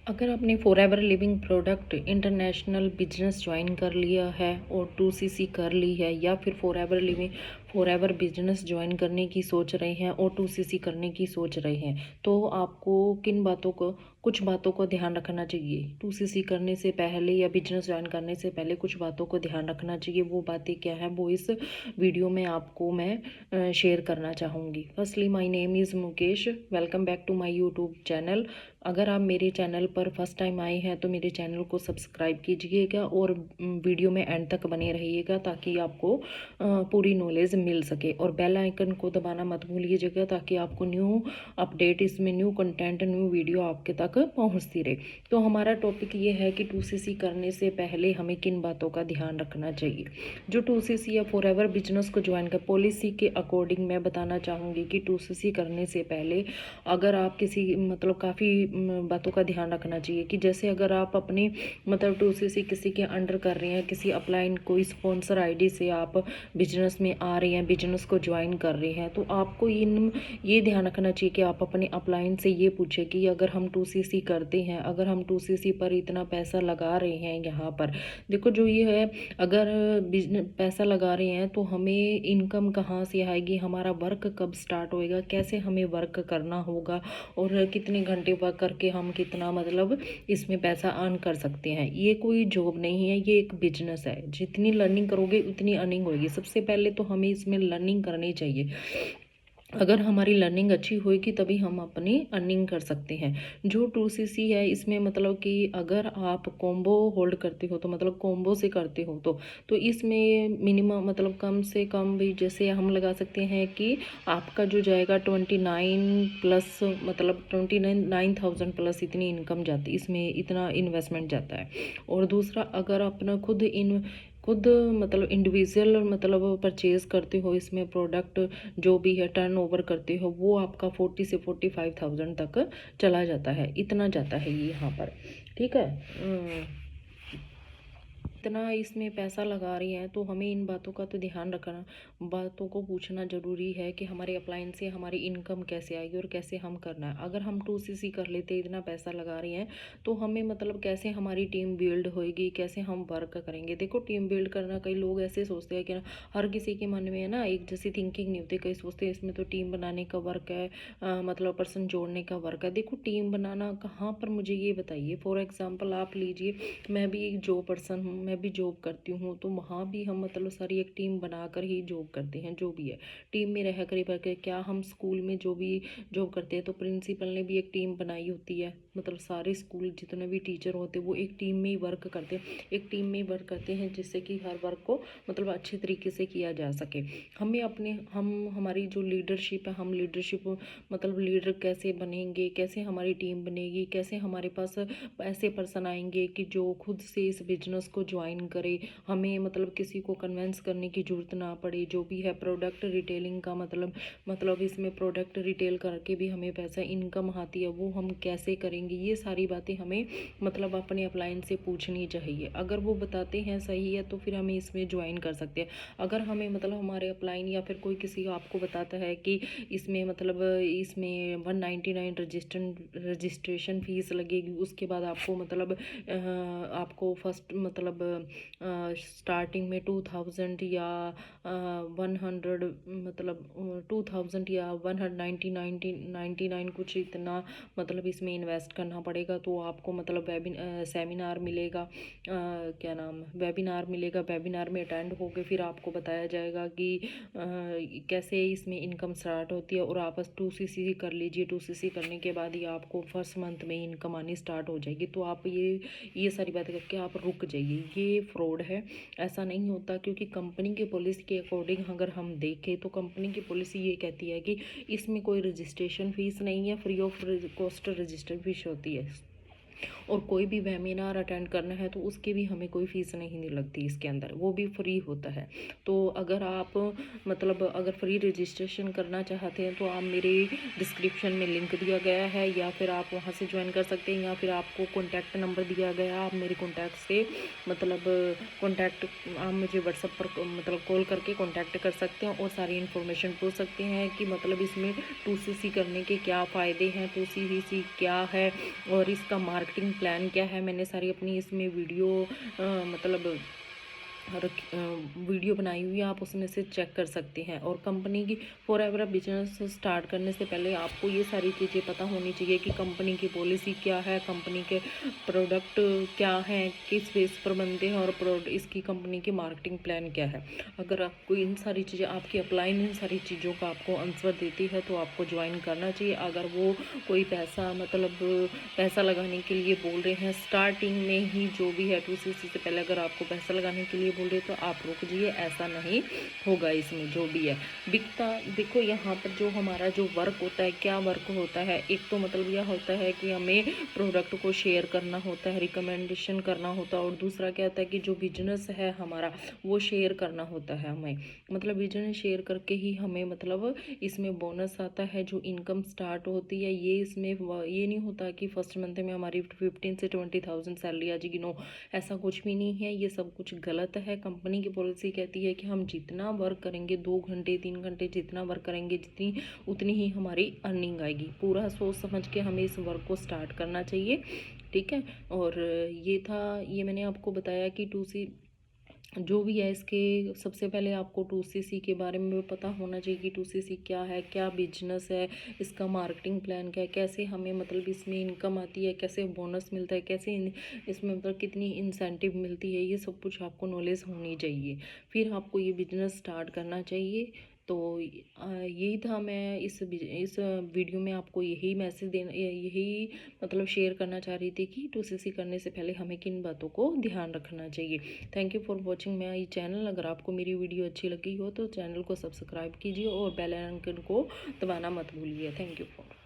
अगर आपने forever living product international business join कर लिया है और 2CC कर ली है, या फिर फॉरएवर बिजनेस ज्वाइन करने की सोच रहे हैं और 2CC करने की सोच रहे हैं, तो आपको कुछ बातों को ध्यान रखना चाहिए। 2CC करने से पहले या बिजनेस ज्वाइन करने से पहले कुछ बातों को ध्यान रखना चाहिए। वो बातें क्या है, वो इस वीडियो में आपको मैं शेयर करना चाहूँगी। Firstly, my name is Mukesh. Welcome back to my YouTube channel. अगर आप मेरे चैनल पर फर्स्ट टाइम आए हैं तो मेरे चैनल को सब्सक्राइब कीजिएगा और वीडियो में एंड तक बने रहिएगा, ताकि आपको पूरी नॉलेज मिल सके। और बेल आइकन को दबाना मत भूलिएगा, ताकि आपको न्यू अपडेट, इसमें न्यू कंटेंट, न्यू वीडियो आपके तक पहुंचती रहे। तो हमारा टॉपिक ये है कि 2CC करने से पहले हमें किन बातों का ध्यान रखना चाहिए। जो 2CC या फॉरएवर बिजनेस को ज्वाइन कर पॉलिसी के अकॉर्डिंग मैं बताना चाहूँगी कि 2CC करने से पहले अगर आप किसी काफ़ी बातों का ध्यान रखना चाहिए कि जैसे अगर आप अपनी 2CC किसी के अंडर कर रहे हैं, किसी अपलाइन कोई स्पॉन्सर आईडी से आप बिजनेस में आ रहे हैं, बिजनेस को ज्वाइन कर रहे हैं, तो आपको ये ध्यान रखना चाहिए कि आप अपने अपलाइन से ये पूछे कि अगर हम 2CC करते हैं, अगर हम 2CC पर इतना पैसा लगा रहे हैं, यहाँ पर देखो जो ये है, अगर बिजनेस पैसा लगा रहे हैं तो हमें इनकम कहाँ से आएगी, हमारा वर्क कब स्टार्ट होएगा, कैसे हमें वर्क करना होगा और कितने घंटे वर्क करके हम कितना इसमें पैसा अर्न कर सकते हैं। ये कोई जॉब नहीं है, ये एक बिजनेस है। जितनी लर्निंग करोगे उतनी अर्निंग होगी। सबसे पहले तो हमें इसमें लर्निंग करनी चाहिए। अगर हमारी लर्निंग अच्छी होएगी तभी हम अपनी अर्निंग कर सकते हैं। जो 2CC है इसमें कि अगर आप कॉम्बो होल्ड करते हो, तो कॉम्बो से करते हो तो इसमें मिनिमम कम से कम भी जैसे हम लगा सकते हैं कि आपका जो जाएगा 29 प्लस 29,000 प्लस इतनी इनकम जाती, इसमें इतना इन्वेस्टमेंट जाता है। और दूसरा, अगर अपना खुद इंडिविजुअल परचेज़ करते हो, इसमें प्रोडक्ट जो भी है टर्न ओवर करते हो, वो आपका 40 से 45,000 तक चला जाता है, इतना जाता है ये यहाँ पर। ठीक है। इतना इसमें पैसा लगा रही हैं तो हमें इन बातों का तो ध्यान रखना, बातों को पूछना ज़रूरी है कि हमारे अप्लायंस से हमारी इनकम कैसे आएगी और कैसे हम करना है। अगर हम 2CC कर लेते, इतना पैसा लगा रही हैं, तो हमें कैसे हमारी टीम बिल्ड होएगी, कैसे हम वर्क करेंगे। देखो, टीम बिल्ड करना, कई लोग ऐसे सोचते हैं कि हर किसी के मन में है ना एक जैसी थिंकिंग नहीं होती। कई सोचते हैं इसमें तो टीम बनाने का वर्क है, पर्सन जोड़ने का वर्क है। देखो, टीम बनाना कहाँ पर, मुझे ये बताइए। फॉर एग्जाम्पल आप लीजिए, मैं भी एक जॉब पर्सन हूँ, मैं भी जॉब करती हूँ, तो वहाँ भी हम सारी एक टीम बनाकर ही जॉब करते हैं। जो भी है टीम में रह कर क्या हम स्कूल में जो भी जॉब करते हैं तो प्रिंसिपल ने भी एक टीम बनाई होती है। सारे स्कूल जितने भी टीचर होते हैं वो एक टीम में ही वर्क करते हैं, एक टीम में ही वर्क करते हैं, जिससे कि हर वर्क को अच्छे तरीके से किया जा सके। हमें हमारी जो लीडरशिप है, हम लीडरशिप लीडर कैसे बनेंगे, कैसे हमारी टीम बनेगी, कैसे हमारे पास ऐसे पर्सन आएंगे कि जो खुद से इस बिजनेस को ज्वाइन करे, हमें किसी को कन्वेंस करने की ज़रूरत ना पड़े। जो भी है प्रोडक्ट रिटेलिंग का इसमें प्रोडक्ट रिटेल करके भी हमें पैसा इनकम आती है, वो हम कैसे करेंगे, ये सारी बातें हमें अपने अप्लायंस से पूछनी चाहिए। अगर वो बताते हैं सही है तो फिर हमें इसमें ज्वाइन कर सकते हैं। अगर हमें हमारे अप्लाइन या फिर कोई किसी आपको बताता है कि इसमें इसमें 199 रजिस्ट्रेशन फ़ीस लगेगी, उसके बाद आपको आपको फर्स्ट स्टार्टिंग में 2000 या 100 2000 या 199 कुछ इतना इसमें इन्वेस्ट करना पड़ेगा। तो आपको सेमिनार मिलेगा, क्या नाम, वेबिनार मिलेगा। वेबिनार में अटेंड होकर फिर आपको बताया जाएगा कि कैसे इसमें इनकम स्टार्ट होती है। और आप 2CC कर लीजिए। 2CC करने के बाद ही आपको फर्स्ट मंथ में इनकम आनी स्टार्ट हो जाएगी। तो आप ये सारी बातें करके आप रुक जाइए, ये फ्रॉड है, ऐसा नहीं होता। क्योंकि कंपनी की पॉलिसी के अकॉर्डिंग अगर हम देखें तो कंपनी की पॉलिसी ये कहती है कि इसमें कोई रजिस्ट्रेशन फ़ीस नहीं है, free of cost register fees होती है। और कोई भी वेबिनार अटेंड करना है तो उसकी भी हमें कोई फ़ीस नहीं लगती इसके अंदर, वो भी फ्री होता है। तो अगर आप अगर फ्री रजिस्ट्रेशन करना चाहते हैं तो आप मेरे डिस्क्रिप्शन में लिंक दिया गया है, या फिर आप वहाँ से ज्वाइन कर सकते हैं, या फिर आपको कॉन्टैक्ट नंबर दिया गया, आप मेरे कॉन्टैक्ट से कॉन्टैक्ट आप मुझे व्हाट्सएप पर कॉल करके कॉन्टैक्ट कर सकते हैं और सारी इन्फॉर्मेशन पूछ सकते हैं कि इसमें 2CC करने के क्या फ़ायदे हैं, 2CC क्या है और इसका मार्केट मार्केटिंग प्लान क्या है, मैंने सारी अपनी इसमें वीडियो मतलब वीडियो बनाई हुई है, आप उसमें से चेक कर सकते हैं। और कंपनी की फॉरएवर बिजनेस स्टार्ट करने से पहले आपको ये सारी चीज़ें पता होनी चाहिए कि कंपनी की पॉलिसी क्या है, कंपनी के प्रोडक्ट क्या हैं, किस बेस पर बनते हैं, और इसकी कंपनी की मार्केटिंग प्लान क्या है। अगर आपको इन सारी चीज़ें आपकी अपलाइन इन सारी चीज़ों का आपको आंसर देती है तो आपको ज्वाइन करना चाहिए। अगर वो कोई पैसा मतलब पैसा लगाने के लिए बोल रहे हैं स्टार्टिंग में ही, जो भी है 2cc से पहले अगर आपको पैसा लगाने के लिए बोल रहे तो आप रुक जाइए, ऐसा नहीं होगा। इसमें जो भी है बिकता, देखो यहाँ पर जो हमारा जो वर्क होता है, क्या वर्क होता है, एक तो मतलब यह होता है कि हमें प्रोडक्ट को शेयर करना होता है, रिकमेंडेशन करना होता है, और दूसरा क्या होता है कि जो बिजनेस है हमारा वो शेयर करना होता है हमें, मतलब बिजनेस शेयर करके ही हमें मतलब इसमें बोनस आता है, जो इनकम स्टार्ट होती है। ये इसमें ये नहीं होता कि फर्स्ट मंथ में हमारी 15 से 20,000 सैलरी आ जाएगी, नो, ऐसा कुछ भी नहीं है, ये सब कुछ गलत है। कंपनी की पॉलिसी कहती है कि हम जितना वर्क करेंगे, 2 घंटे 3 घंटे जितना वर्क करेंगे, जितनी उतनी ही हमारी अर्निंग आएगी। पूरा सोच समझ के हमें इस वर्क को स्टार्ट करना चाहिए, ठीक है। और ये मैंने आपको बताया कि 2C जो भी है, इसके सबसे पहले आपको 2cc के बारे में भी पता होना चाहिए कि 2cc क्या है, क्या बिजनेस है, इसका मार्केटिंग प्लान क्या है, कैसे हमें मतलब इसमें इनकम आती है, कैसे बोनस मिलता है, कैसे इसमें मतलब कितनी इंसेंटिव मिलती है, ये सब कुछ आपको नॉलेज होनी चाहिए, फिर आपको ये बिजनेस स्टार्ट करना चाहिए। तो यही था, मैं इस वीडियो में आपको यही मैसेज देना, यही मतलब शेयर करना चाह रही थी कि 2cc करने से पहले हमें किन बातों को ध्यान रखना चाहिए। Thank you for watching my channel. अगर आपको मेरी वीडियो अच्छी लगी हो तो चैनल को सब्सक्राइब कीजिए और बेल आइकन को दबाना मत भूलिए। Thank you for